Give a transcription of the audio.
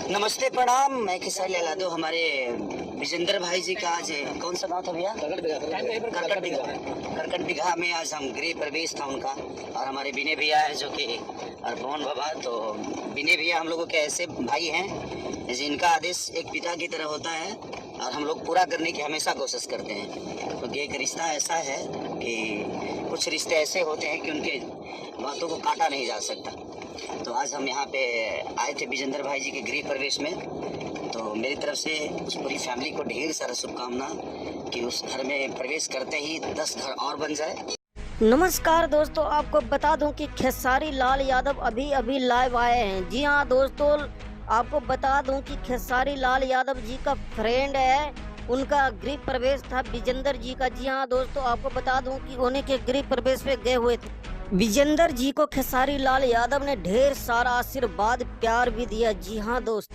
नमस्ते प्रणाम। मैं खेसारी लाल यादव। हमारे विजेंद्र भाई जी का आज कौन सा गाँव था भैया? करकट बिघा में आज हम गृह प्रवेश था उनका। और हमारे विनय भैया है जो कि और पवन बाबा। तो विनय भैया हम लोगों के ऐसे भाई हैं जिनका आदेश एक पिता की तरह होता है और हम लोग पूरा करने की हमेशा कोशिश करते हैं। क्योंकि एक रिश्ता ऐसा है कि कुछ रिश्ते ऐसे होते हैं कि उनके बातों को काटा नहीं जा सकता। तो आज हम यहाँ पे आए थे विजेंद्र भाई जी के गृह प्रवेश में। तो मेरी तरफ से उस पूरी फैमिली को ढेर सारा शुभकामना कि उस घर में प्रवेश करते ही 10 घर और बन जाए। नमस्कार दोस्तों, आपको बता दूं कि खेसारी लाल यादव अभी अभी लाइव आए हैं। जी हाँ दोस्तों, आपको बता दूं कि खेसारी लाल यादव जी का फ्रेंड है, उनका गृह प्रवेश था विजेंद्र जी का। जी हाँ दोस्तों, आपको बता दूं कि उन्हीं के गृह प्रवेश पे गए हुए थे। विजेंद्र जी को खेसारी लाल यादव ने ढेर सारा आशीर्वाद प्यार भी दिया। जी हाँ दोस्तों।